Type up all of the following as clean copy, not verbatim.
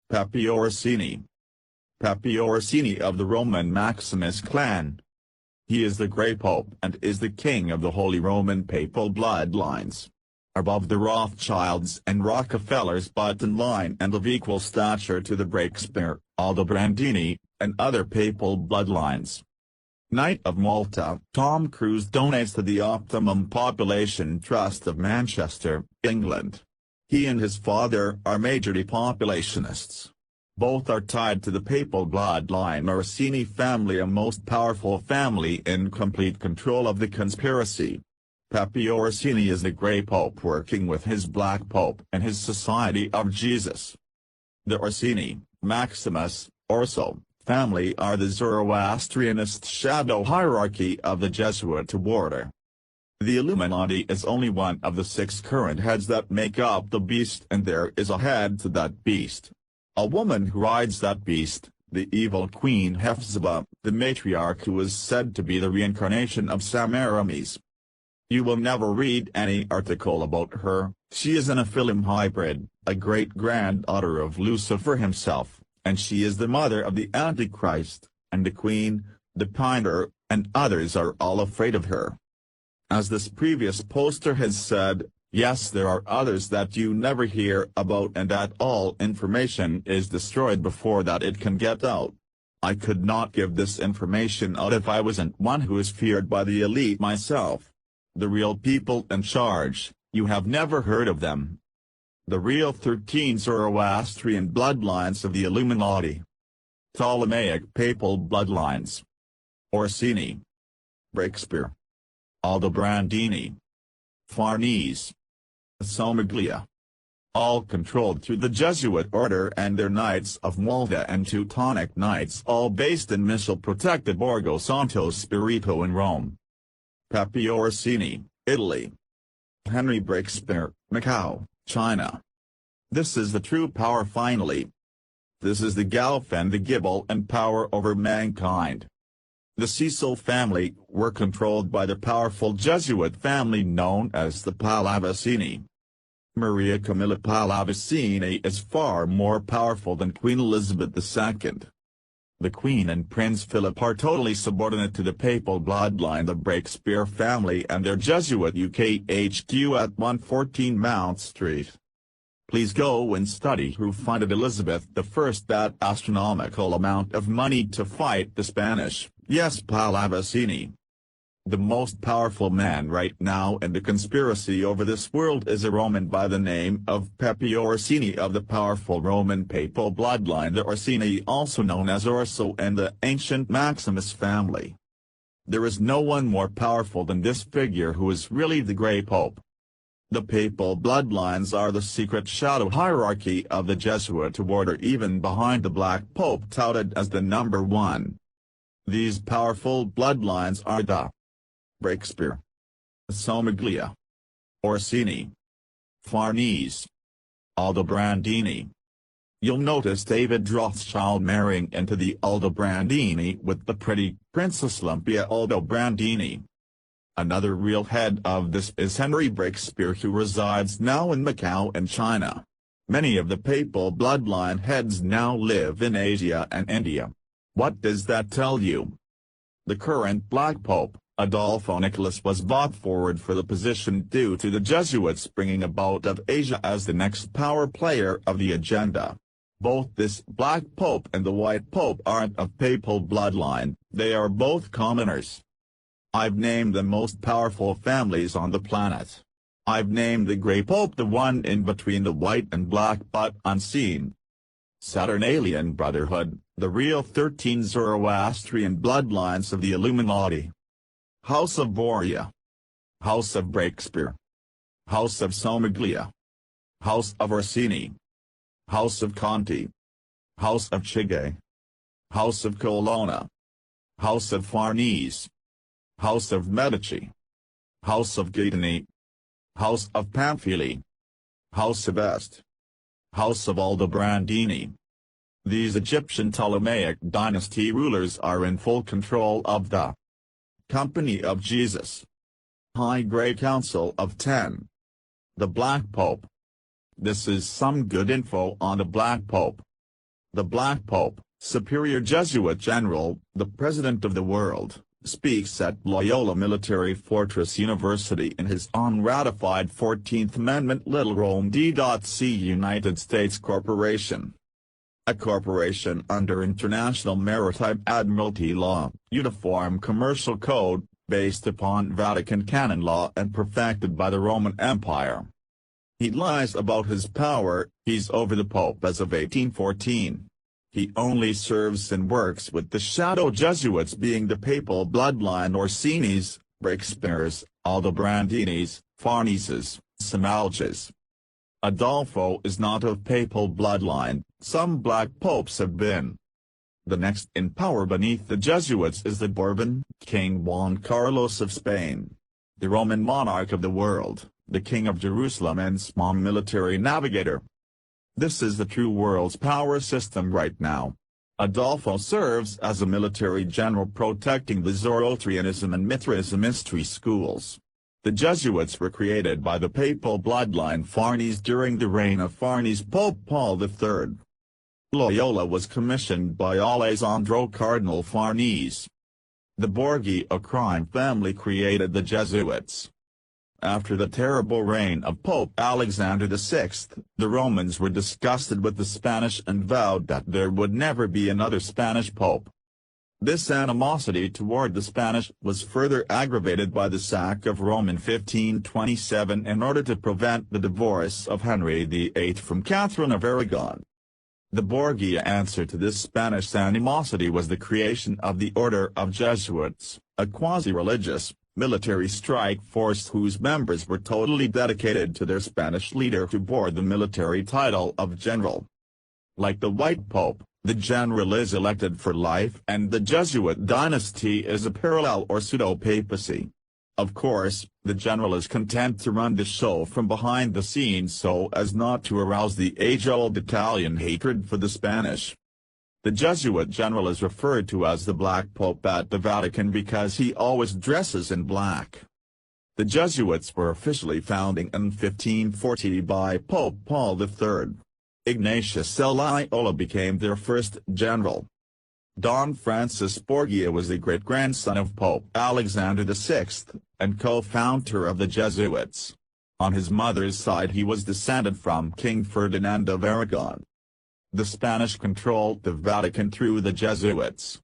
Pepe Orsini. Pepe Orsini of the Roman Maximus clan. He is the Grey Pope and is the king of the Holy Roman Papal bloodlines. Above the Rothschilds and Rockefellers but in line and of equal stature to the Breakspear, Aldobrandini, and other papal bloodlines. Knight of Malta. Tom Cruise donates to the Optimum Population Trust of Manchester, England. He and his father are major depopulationists. Both are tied to the papal bloodline Orsini family, a most powerful family in complete control of the conspiracy. Pepe Orsini is the Grey Pope working with his Black Pope and his Society of Jesus. The Orsini, Maximus, Orso, family are the Zoroastrianist shadow hierarchy of the Jesuit order. The Illuminati is only one of the 6 current heads that make up the beast, and there is a head to that beast. A woman who rides that beast, the evil Queen Hephzibah, the matriarch who is said to be the reincarnation of Semiramis. You will never read any article about her. She is an Nephilim hybrid, a great-granddaughter of Lucifer himself, and she is the mother of the Antichrist, and the Queen, the Piner, and others are all afraid of her. As this previous poster has said, yes, there are others that you never hear about, and that all information is destroyed before that it can get out. I could not give this information out if I wasn't one who is feared by the elite myself. The real people in charge, you have never heard of them. The real 13 Zoroastrian bloodlines of the Illuminati. Ptolemaic papal bloodlines. Orsini. Breakspear. Aldobrandini. Farnese. Somaglia. All controlled through the Jesuit order and their Knights of Malta and Teutonic Knights, all based in missile-protected Borgo Santo Spirito in Rome. Pepe Orsini, Italy. Henry Breakspear, Macau, China. This is the true power finally. This is the Guelph and the Gibel and power over mankind. The Cecil family were controlled by the powerful Jesuit family known as the Pallavicini. Maria Camilla Pallavicini is far more powerful than Queen Elizabeth II. The Queen and Prince Philip are totally subordinate to the papal bloodline, the Breakspear family and their Jesuit UK HQ at 114 Mount Street. Please go and study who funded Elizabeth I that astronomical amount of money to fight the Spanish. Yes, Pallavicini. The most powerful man right now in the conspiracy over this world is a Roman by the name of Pepe Orsini of the powerful Roman papal bloodline, the Orsini, also known as Orso, and the ancient Maximus family. There is no one more powerful than this figure, who is really the Grey Pope. The papal bloodlines are the secret shadow hierarchy of the Jesuit order, even behind the Black Pope touted as the number 1. These powerful bloodlines are the Breakspear, Somaglia, Orsini, Farnese, Aldobrandini. You'll notice David Rothschild marrying into the Aldobrandini with the pretty Princess Olympia Aldobrandini. Another real head of this is Henry Breakspear, who resides now in Macau and China. Many of the papal bloodline heads now live in Asia and India. What does that tell you? The current Black Pope, Adolfo Nicholas, was brought forward for the position due to the Jesuits bringing about of Asia as the next power player of the agenda. Both this Black Pope and the White Pope aren't of papal bloodline, they are both commoners. I've named the most powerful families on the planet. I've named the Grey Pope the one in between the white and black but unseen. Saturnalian Brotherhood, the real 13 Zoroastrian bloodlines of the Illuminati. House of Borgia. House of Breakspear. House of Somaglia. House of Orsini. House of Conti. House of Chigi. House of Colonna. House of Farnese. House of Medici. House of Gaetani. House of Pamphili. House of Este. House of Aldobrandini. These Egyptian Ptolemaic dynasty rulers are in full control of the Company of Jesus. High Grey Council of 10. The Black Pope. This is some good info on the Black Pope. The Black Pope, superior Jesuit general, the president of the world, speaks at Loyola Military Fortress University in his unratified 14th Amendment Little Rome D.C. United States Corporation. A corporation under International Maritime Admiralty Law, Uniform Commercial Code, based upon Vatican canon law and perfected by the Roman Empire. He lies about his power. He's over the Pope as of 1814. He only serves and works with the shadow Jesuits, being the papal bloodline Orsinis, Breakspears, Aldobrandinis, Farneses, Samalges. Adolfo is not of papal bloodline. Some black popes have been. The next in power beneath the Jesuits is the Bourbon King Juan Carlos of Spain, the Roman monarch of the world, the King of Jerusalem and small military navigator. This is the true world's power system right now. Adolfo serves as a military general protecting the Zoroastrianism and Mithraism mystery schools. The Jesuits were created by the papal bloodline Farnese during the reign of Farnese Pope Paul III. Loyola was commissioned by Alessandro Cardinal Farnese. The Borghi, a crime family, created the Jesuits. After the terrible reign of Pope Alexander VI, the Romans were disgusted with the Spanish and vowed that there would never be another Spanish pope. This animosity toward the Spanish was further aggravated by the sack of Rome in 1527 in order to prevent the divorce of Henry VIII from Catherine of Aragon. The Borgia answer to this Spanish animosity was the creation of the Order of Jesuits, a quasi-religious, military strike force whose members were totally dedicated to their Spanish leader, who bore the military title of general. Like the White Pope, the general is elected for life, and the Jesuit dynasty is a parallel or pseudo-papacy. Of course, the general is content to run the show from behind the scenes so as not to arouse the age-old Italian hatred for the Spanish. The Jesuit general is referred to as the Black Pope at the Vatican because he always dresses in black. The Jesuits were officially founded in 1540 by Pope Paul III. Ignatius Loyola became their first general. Don Francis Borgia was the great-grandson of Pope Alexander VI, and co-founder of the Jesuits. On his mother's side he was descended from King Ferdinand of Aragon. The Spanish controlled the Vatican through the Jesuits.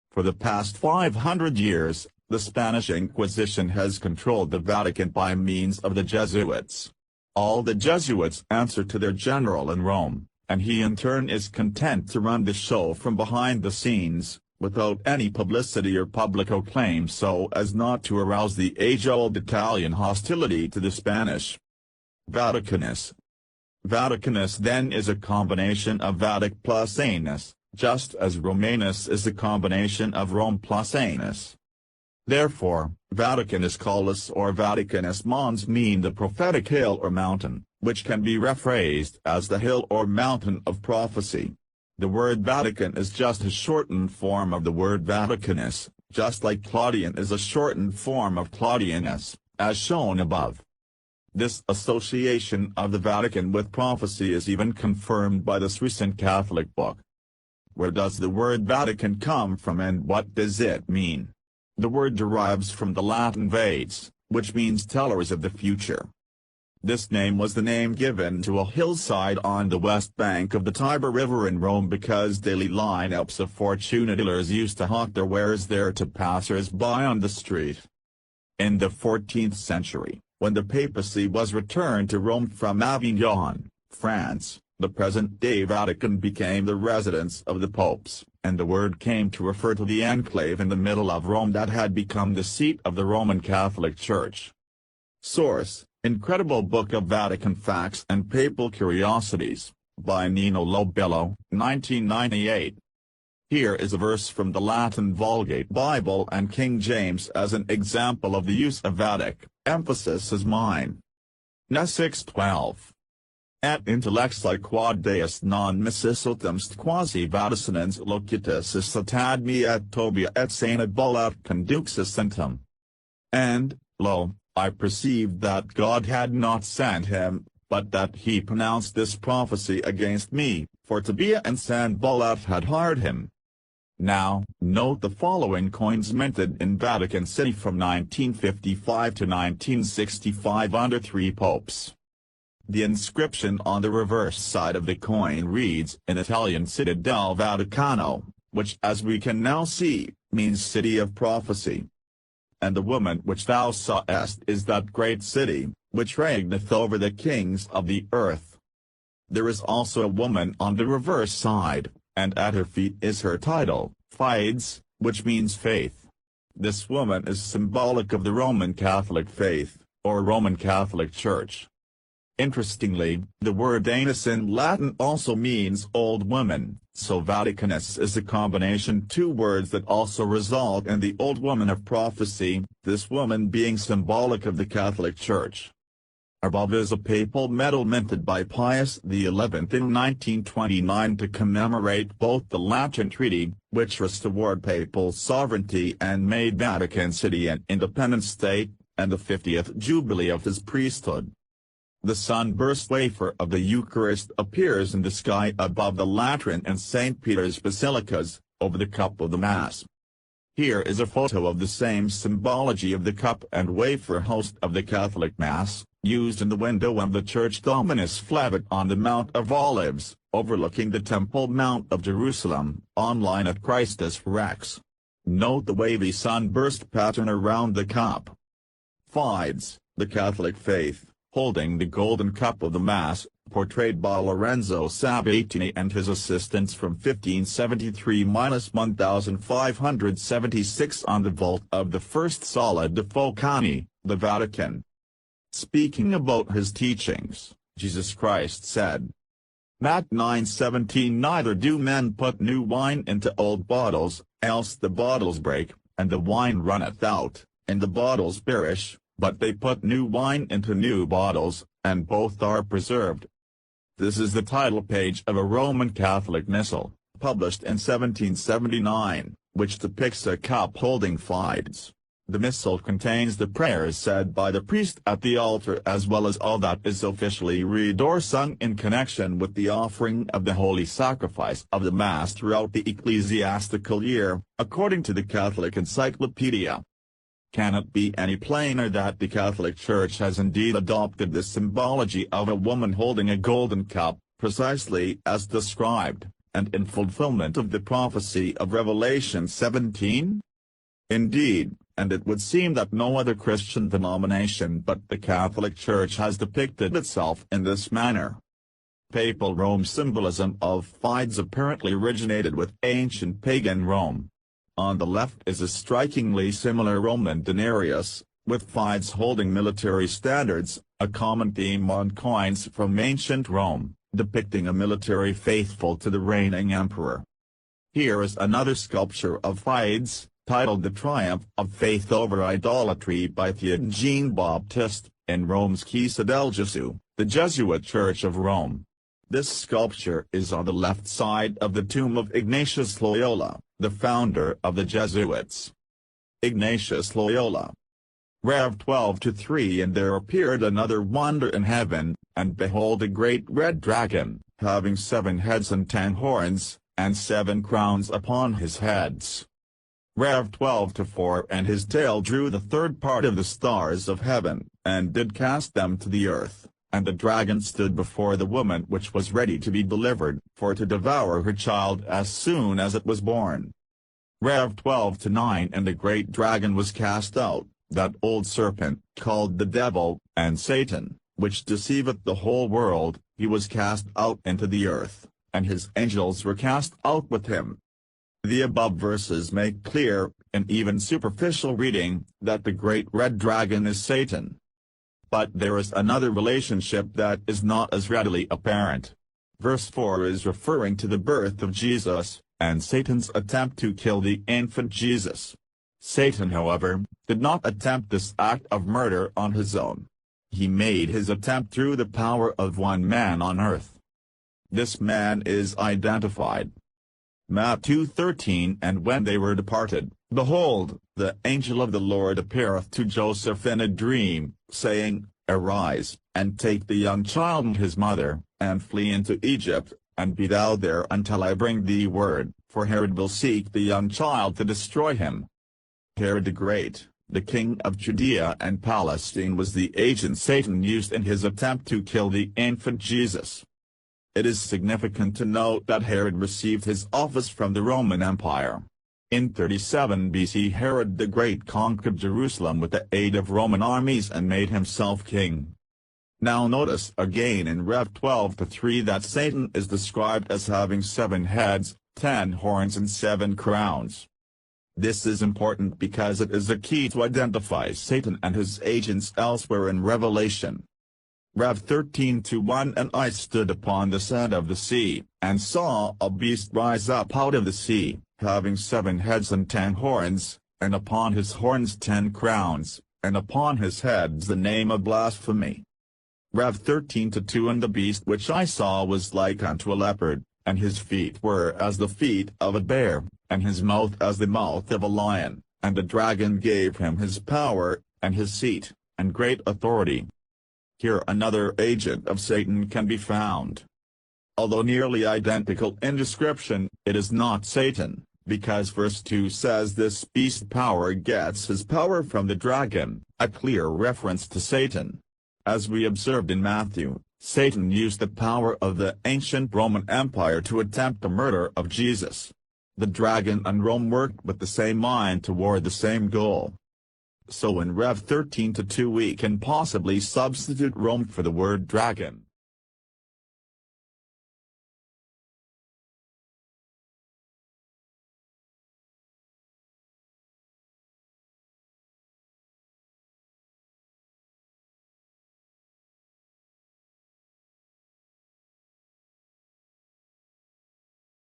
For the past 500 years, the Spanish Inquisition has controlled the Vatican by means of the Jesuits. All the Jesuits answer to their general in Rome, and he in turn is content to run the show from behind the scenes, without any publicity or public acclaim so as not to arouse the age-old Italian hostility to the Spanish. Vaticanus. Vaticanus then is a combination of Vatic plus Anus, just as Romanus is a combination of Rome plus Anus. Therefore, Vaticanus Colus or Vaticanus Mons mean the prophetic hill or mountain, which can be rephrased as the hill or mountain of prophecy. The word Vatican is just a shortened form of the word Vaticanus, just like Claudian is a shortened form of Claudianus, as shown above. This association of the Vatican with prophecy is even confirmed by this recent Catholic book. Where does the word Vatican come from and what does it mean? The word derives from the Latin vates, which means tellers of the future. This name was the name given to a hillside on the west bank of the Tiber River in Rome because daily lineups of fortune dealers used to hawk their wares there to passers-by on the street. In the 14th century, when the papacy was returned to Rome from Avignon, France, the present-day Vatican became the residence of the popes, and the word came to refer to the enclave in the middle of Rome that had become the seat of the Roman Catholic Church. Source: Incredible Book of Vatican Facts and Papal Curiosities, by Nino Lobello, 1998. Here is a verse from the Latin Vulgate Bible and King James as an example of the use of Vatic, emphasis is mine. Ne 6:12. Et intellecti quod Deus non missis quasi vaticinans locutus is me et Tobia et sanabul et conduxus centum. And, lo, I perceived that God had not sent him, but that he pronounced this prophecy against me, for Tobiah and Sanballat had hired him. Now, note the following coins minted in Vatican City from 1955 to 1965 under 3 popes. The inscription on the reverse side of the coin reads in Italian Città del Vaticano, which as we can now see, means City of Prophecy. And the woman which thou sawest is that great city, which reigneth over the kings of the earth. There is also a woman on the reverse side, and at her feet is her title, Fides, which means faith. This woman is symbolic of the Roman Catholic faith, or Roman Catholic Church. Interestingly, the word Anus in Latin also means old woman, so Vaticanus is a combination 2 words that also result in the old woman of prophecy, this woman being symbolic of the Catholic Church. Above is a papal medal minted by Pius XI in 1929 to commemorate both the Lateran Treaty, which restored papal sovereignty and made Vatican City an independent state, and the 50th Jubilee of his priesthood. The sunburst wafer of the Eucharist appears in the sky above the Lateran and St. Peter's basilicas, over the cup of the Mass. Here is a photo of the same symbology of the cup and wafer host of the Catholic Mass, used in the window of the Church Dominus Flevit on the Mount of Olives, overlooking the Temple Mount of Jerusalem, online at Christus Rex. Note the wavy sunburst pattern around the cup. Fides, the Catholic faith, holding the golden cup of the Mass, portrayed by Lorenzo Sabatini and his assistants from 1573–1576 on the vault of the first Sala de' Fontani, the Vatican. Speaking about his teachings, Jesus Christ said, Matt 9:17 Neither do men put new wine into old bottles, else the bottles break, and the wine runneth out, and the bottles perish, but they put new wine into new bottles, and both are preserved. This is the title page of a Roman Catholic missal, published in 1779, which depicts a cup holding Fides. The missal contains the prayers said by the priest at the altar as well as all that is officially read or sung in connection with the offering of the holy sacrifice of the Mass throughout the ecclesiastical year, according to the Catholic Encyclopedia. Can it be any plainer that the Catholic Church has indeed adopted the symbology of a woman holding a golden cup, precisely as described, and in fulfillment of the prophecy of Revelation 17? Indeed, and it would seem that no other Christian denomination but the Catholic Church has depicted itself in this manner. Papal Rome symbolism of Fides apparently originated with ancient pagan Rome. On the left is a strikingly similar Roman denarius, with Fides holding military standards, a common theme on coins from ancient Rome, depicting a military faithful to the reigning emperor. Here is another sculpture of Fides, titled The Triumph of Faith Over Idolatry by Theogene Baptist, in Rome's Chiesa del Gesù, the Jesuit Church of Rome. This sculpture is on the left side of the tomb of Ignatius Loyola, the founder of the Jesuits. Ignatius Loyola. Rev 12:3 And there appeared another wonder in heaven, and behold a great red dragon, having 7 heads and 10 horns, and 7 crowns upon his heads. Rev 12:4 And his tail drew the third part of the stars of heaven, and did cast them to the earth, and the dragon stood before the woman which was ready to be delivered, for to devour her child as soon as it was born. Rev 12:9 And the great dragon was cast out, that old serpent, called the devil, and Satan, which deceiveth the whole world, he was cast out into the earth, and his angels were cast out with him. The above verses make clear, in even superficial reading, that the great red dragon is Satan. But there is another relationship that is not as readily apparent. Verse 4 is referring to the birth of Jesus, and Satan's attempt to kill the infant Jesus. Satan, however, did not attempt this act of murder on his own. He made his attempt through the power of one man on earth. This man is identified. Matthew 2:13 And when they were departed, behold, the angel of the Lord appeareth to Joseph in a dream, saying, Arise, and take the young child and his mother, and flee into Egypt, and be thou there until I bring thee word, for Herod will seek the young child to destroy him. Herod the Great, the king of Judea and Palestine, was the agent Satan used in his attempt to kill the infant Jesus. It is significant to note that Herod received his office from the Roman Empire. In 37 BC, Herod the Great conquered Jerusalem with the aid of Roman armies and made himself king. Now notice again in Rev 12:3 that Satan is described as having 7 heads, 10 horns and 7 crowns. This is important because it is a key to identify Satan and his agents elsewhere in Revelation. Rev 13:1 And I stood upon the sand of the sea, and saw a beast rise up out of the sea, having 7 heads and 10 horns, and upon his horns 10 crowns, and upon his heads the name of blasphemy. Rev 13:2 And the beast which I saw was like unto a leopard, and his feet were as the feet of a bear, and his mouth as the mouth of a lion, and the dragon gave him his power, and his seat, and great authority. Here another agent of Satan can be found. Although nearly identical in description, it is not Satan, because verse 2 says this beast power gets his power from the dragon, a clear reference to Satan. As we observed in Matthew, Satan used the power of the ancient Roman Empire to attempt the murder of Jesus. The dragon and Rome worked with the same mind toward the same goal. So in Rev 13:2 we can possibly substitute Rome for the word dragon.